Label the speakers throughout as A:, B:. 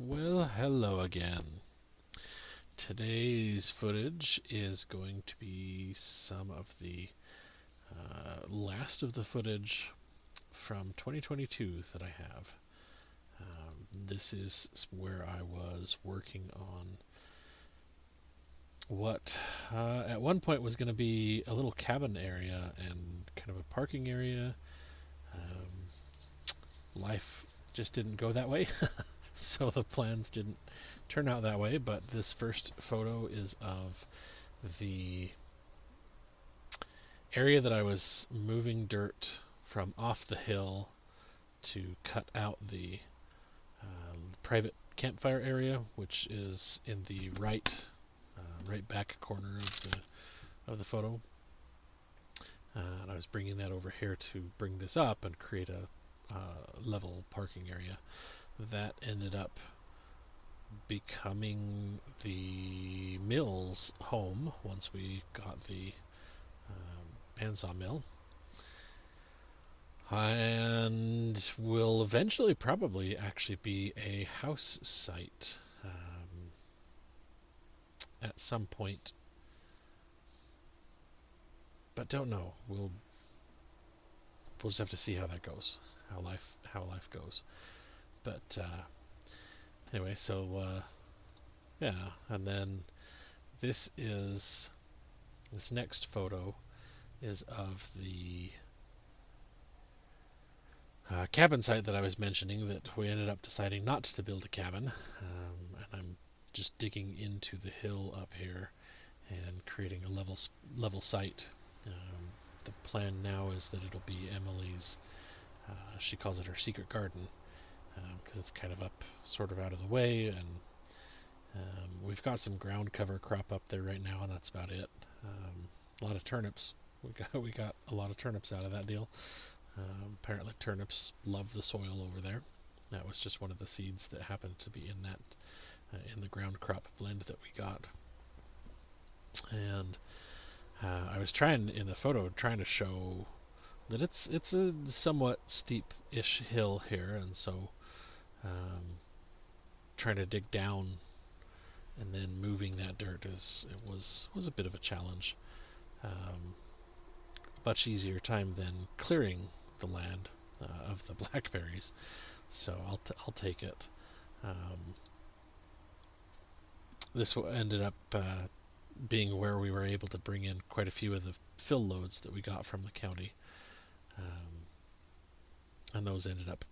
A: Well, hello again. Today's footage is going to be some of the last of the footage from 2022 that I have. This is where I was working on what at one point was going to be a little cabin area and kind of a parking area. Life just didn't go that way. So the plans didn't turn out that way, but this first photo is of the area that I was moving dirt from off the hill to cut out the private campfire area, which is in the right back corner of the photo. And I was bringing that over here to bring this up and create a level parking area. That ended up becoming the mill's home once we got the bandsaw mill, and will eventually probably actually be a house site at some point, but don't know. We'll just have to see how that goes, how life goes. But anyway, so yeah, and then this next photo is of the cabin site that I was mentioning that we ended up deciding not to build a cabin, and I'm just digging into the hill up here and creating a level site. The plan now is that it'll be Emily's. She calls it her secret garden because it's kind of up, sort of out of the way, and we've got some ground cover crop up there right now, and that's about it. A lot of turnips. We got a lot of turnips out of that deal. Apparently, turnips love the soil over there. That was just one of the seeds that happened to be in that in the ground crop blend that we got. And I was trying in the photo to show that it's a somewhat steep-ish hill here, and so trying to dig down and then moving that dirt was a bit of a challenge. Much easier time than clearing the land of the blackberries, so I'll take it. This ended up being where we were able to bring in quite a few of the fill loads that we got from the county, and those ended up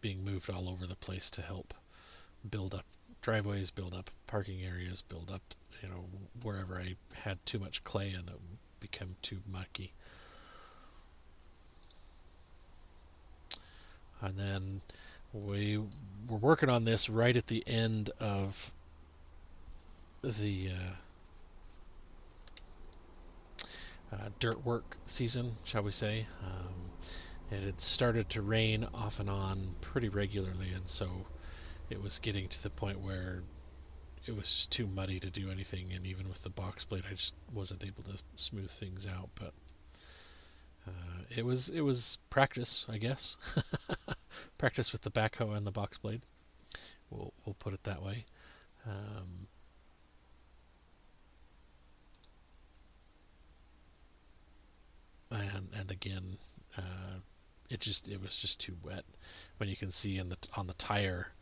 A: being moved all over the place to help build up driveways, build up parking areas, build up, wherever I had too much clay and it became too mucky. And then we were working on this right at the end of the dirt work season, shall we say. It had started to rain off and on pretty regularly, and so it was getting to the point where it was just too muddy to do anything, and even with the box blade I just wasn't able to smooth things out. But it was practice, I guess. Practice with the backhoe and the box blade. We'll put it that way. And again, it was just too wet. When you can see on the tire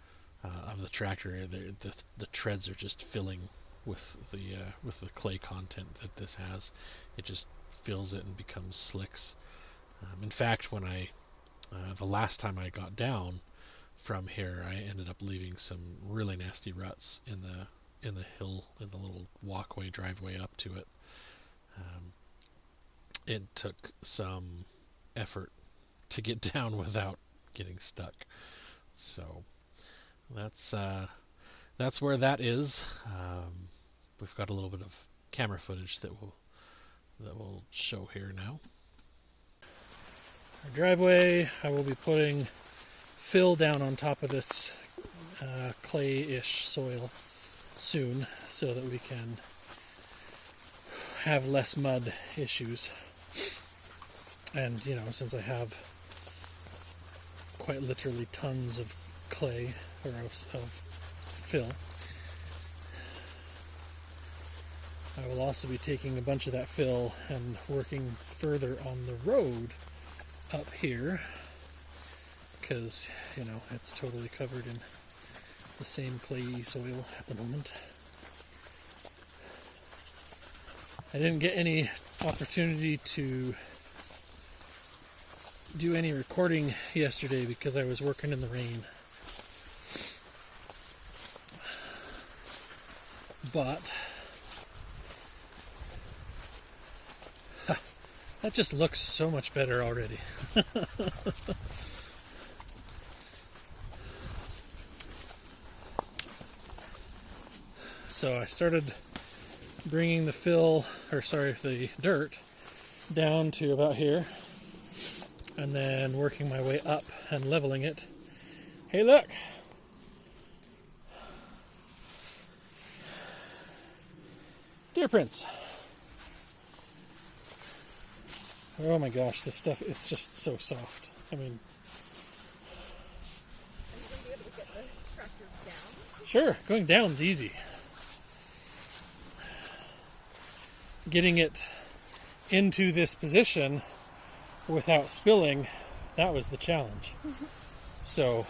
A: of the tractor, the treads are just filling with the clay content that this has. It just fills it and becomes slicks. In fact, when the last time I got down from here, I ended up leaving some really nasty ruts in the hill, in the little walkway driveway up to it. It took some effort to get down without getting stuck. So that's where that is. We've got a little bit of camera footage that we'll show here now. Our driveway, I will be putting fill down on top of this clay-ish soil soon so that we can have less mud issues. And since I have quite literally tons of clay or of
B: fill. I will also be taking a bunch of that fill and working further on the road up here, because, you know, it's totally covered in the same clayey soil at the moment. I didn't get any opportunity to do any recording yesterday because I was working in the rain. But that just looks so much better already. So I started bringing the dirt down to about here, and then working my way up and leveling it. Hey, look! Deer prints. Oh my gosh, this stuff, it's just so soft. I mean...
C: Are you going to be able to get the tractor down?
B: Sure, going down's easy. Getting it into this position without spilling, that was the challenge. So,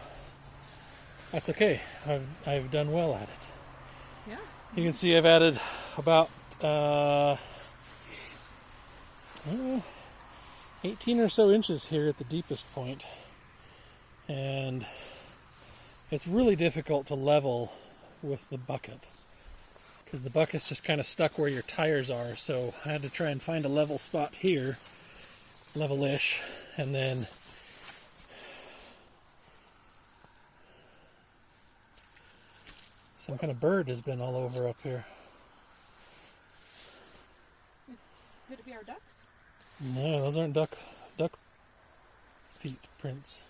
B: that's okay. I've done well at it.
C: Yeah.
B: You can see I've added about 18 or so inches here at the deepest point. And it's really difficult to level with the bucket, because the bucket's just kind of stuck where your tires are. So I had to try and find a level spot here, level-ish, and then some kind of bird has been all over up here.
C: Could it be our ducks?
B: No, those aren't duck feet prints.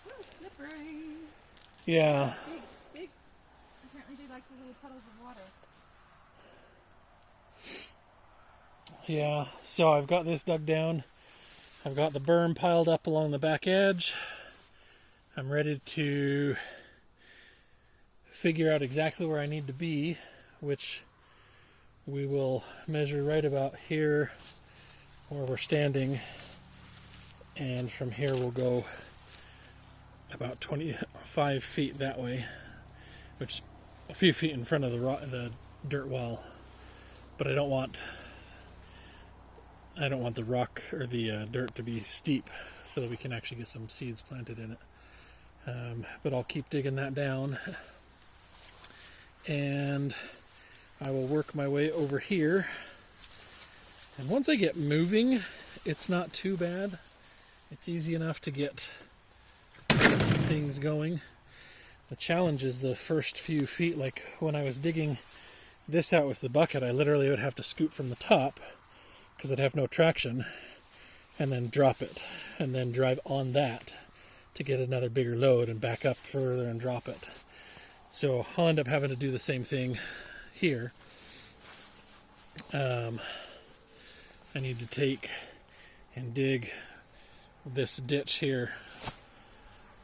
C: Oh, slippery.
B: Yeah.
C: Big. Apparently they like the little puddles of water.
B: Yeah, so I've got this dug down. I've got the berm piled up along the back edge. I'm ready to figure out exactly where I need to be, which we will measure right about here where we're standing, and from here we'll go about 25 feet that way, which is a few feet in front of the dirt wall. But I don't want the rock or the dirt to be steep, so that we can actually get some seeds planted in it. But I'll keep digging that down, and I will work my way over here. And once I get moving, it's not too bad. It's easy enough to get things going. The challenge is the first few feet. Like when I was digging this out with the bucket, I literally would have to scoot from the top because I'd have no traction, and then drop it, and then drive on that to get another bigger load and back up further and drop it. So I'll end up having to do the same thing here. I need to take and dig this ditch here.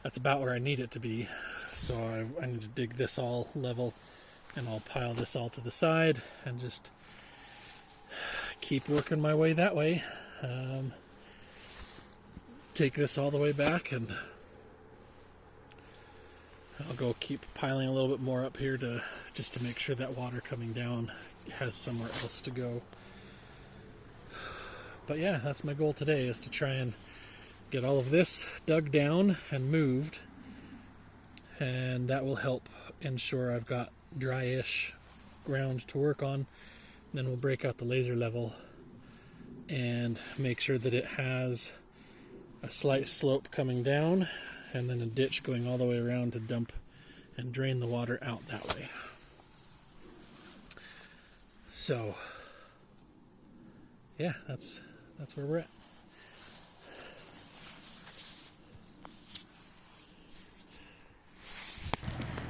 B: That's about where I need it to be. So I need to dig this all level, and I'll pile this all to the side and just keep working my way that way. Take this all the way back, and I'll go keep piling a little bit more up here just to make sure that water coming down has somewhere else to go. But yeah, that's my goal today, is to try and get all of this dug down and moved, and that will help ensure I've got dry-ish ground to work on. Then we'll break out the laser level and make sure that it has a slight slope coming down, and then a ditch going all the way around to dump and drain the water out that way. So yeah, that's where we're at.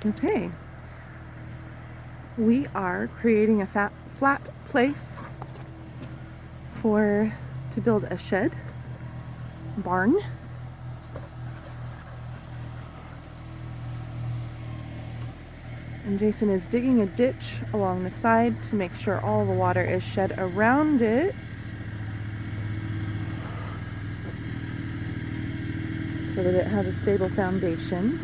C: Okay. We are creating a flat place to build a shed, barn.
D: And Jason is digging a ditch along the side to make sure all the water is shed around it, so that it has a stable foundation.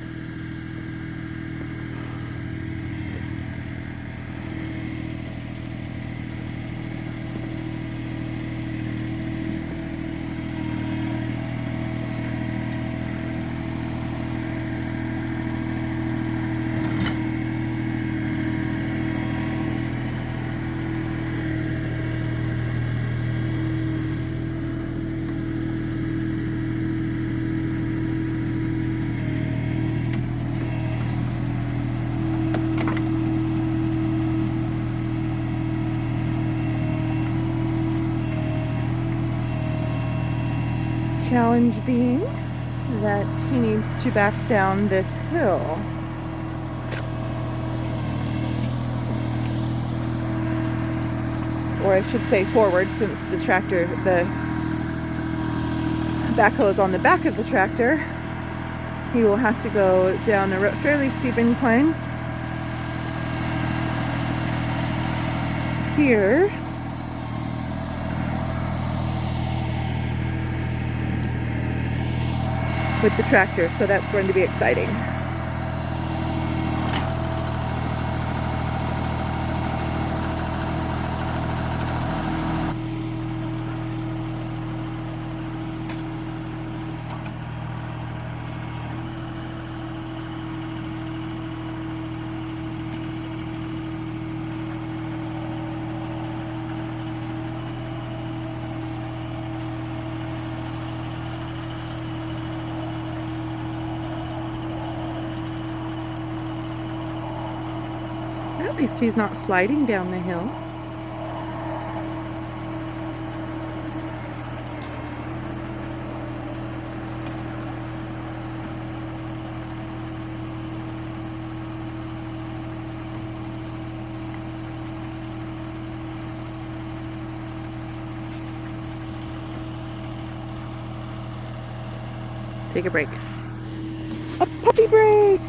D: Challenge being that he needs to back down this hill. Or I should say forward, since the backhoe is on the back of the tractor. He will have to go down a fairly steep incline here. With the tractor, so that's going to be exciting. At least he's not sliding down the hill. Take a break. A puppy break!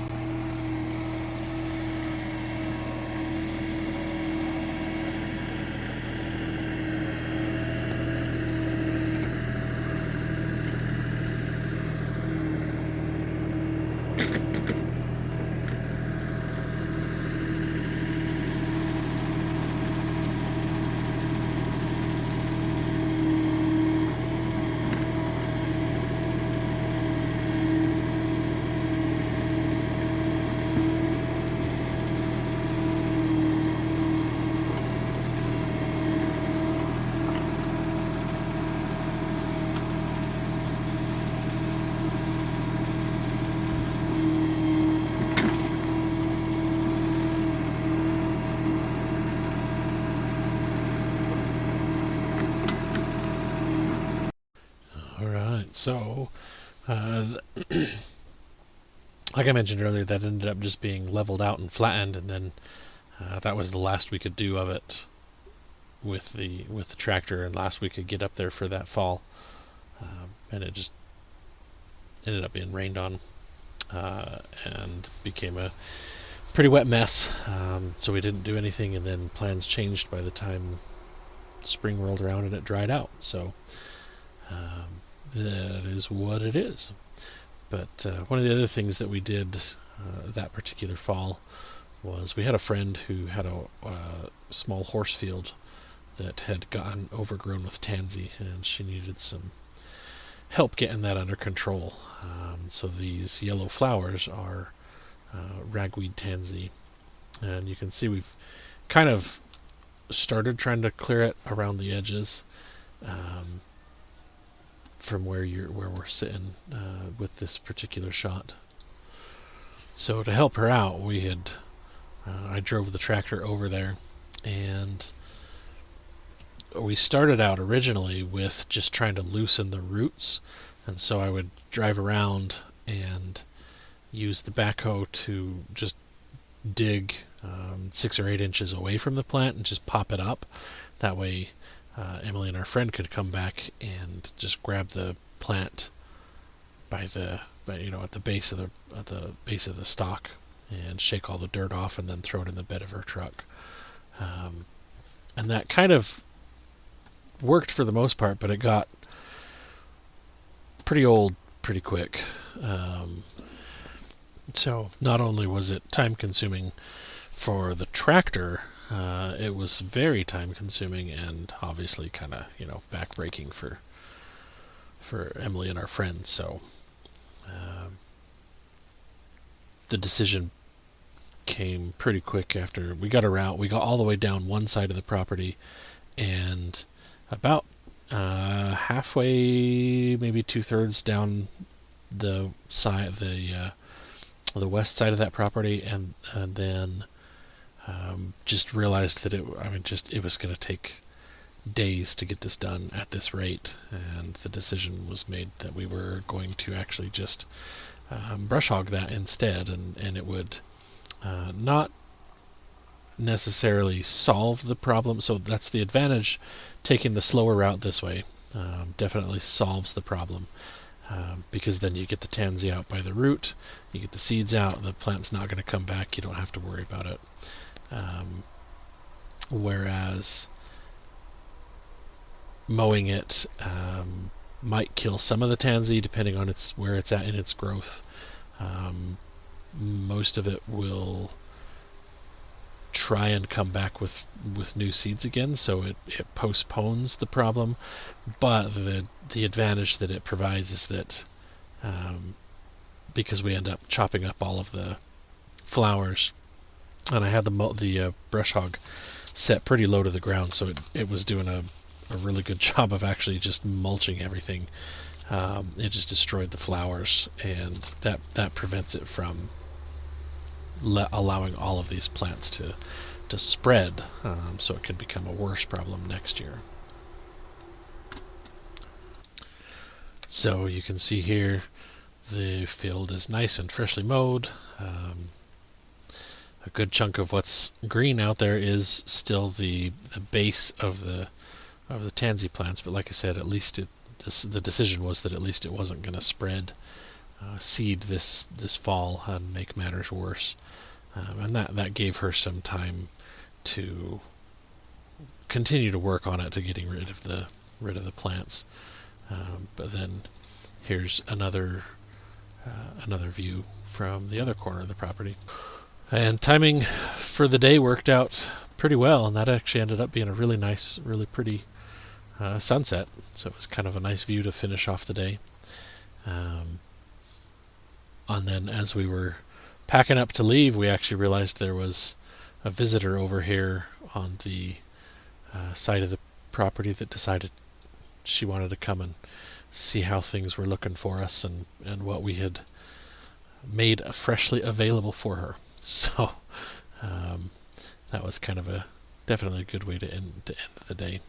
A: So, like I mentioned earlier, that ended up just being leveled out and flattened, and then that was the last we could do of it with the tractor, and last we could get up there for that fall, and it just ended up being rained on and became a pretty wet mess. So we didn't do anything, and then plans changed by the time spring rolled around and it dried out. So that is what it is. But one of the other things that we did that particular fall was we had a friend who had a small horse field that had gotten overgrown with tansy, and she needed some help getting that under control. So these yellow flowers are ragweed tansy, and you can see we've kind of started trying to clear it around the edges from where we're sitting with this particular shot. So to help her out, I drove the tractor over there, and we started out originally with just trying to loosen the roots, and so I would drive around and use the backhoe to just dig 6 or 8 inches away from the plant and just pop it up. That way Emily and our friend could come back and just grab the plant at the base of the stalk and shake all the dirt off and then throw it in the bed of her truck. And that kind of worked for the most part, but it got pretty old pretty quick. So not only was it time consuming for the tractor, it was very time consuming and obviously kind of, backbreaking for Emily and our friends. So the decision came pretty quick after we got around. We got all the way down one side of the property, and about halfway, maybe 2/3 down the side, the west side of that property, and then just realized that it was going to take days to get this done at this rate, and the decision was made that we were going to actually just brush hog that instead, and it would not necessarily solve the problem. So that's the advantage. Taking the slower route this way definitely solves the problem, because then you get the tansy out by the root, you get the seeds out, the plant's not going to come back, you don't have to worry about it. Whereas mowing it might kill some of the tansy depending on where it's at in its growth. Most of it will try and come back with new seeds again, so it postpones the problem. But the advantage that it provides is that because we end up chopping up all of the flowers, and I had the brush hog set pretty low to the ground, so it was doing a really good job of actually just mulching everything. It just destroyed the flowers, and that prevents it from allowing all of these plants to spread, so it could become a worse problem next year. So you can see here the field is nice and freshly mowed. A good chunk of what's green out there is still the base of the tansy plants, but like I said, at least the decision was that at least it wasn't going to spread seed this fall and make matters worse. And that gave her some time to continue to work on it, to getting rid of the plants. But then here's another view from the other corner of the property. And timing for the day worked out pretty well, and that actually ended up being a really nice, really pretty sunset. So it was kind of a nice view to finish off the day. And then as we were packing up to leave, we actually realized there was a visitor over here on the side of the property that decided she wanted to come and see how things were looking for us and what we had made freshly available for her. So that was kind of definitely a good way to end the day.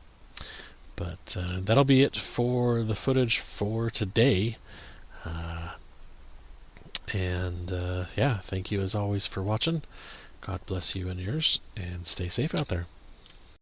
A: But that'll be it for the footage for today. Yeah, thank you as always for watching. God bless you and yours, and stay safe out there.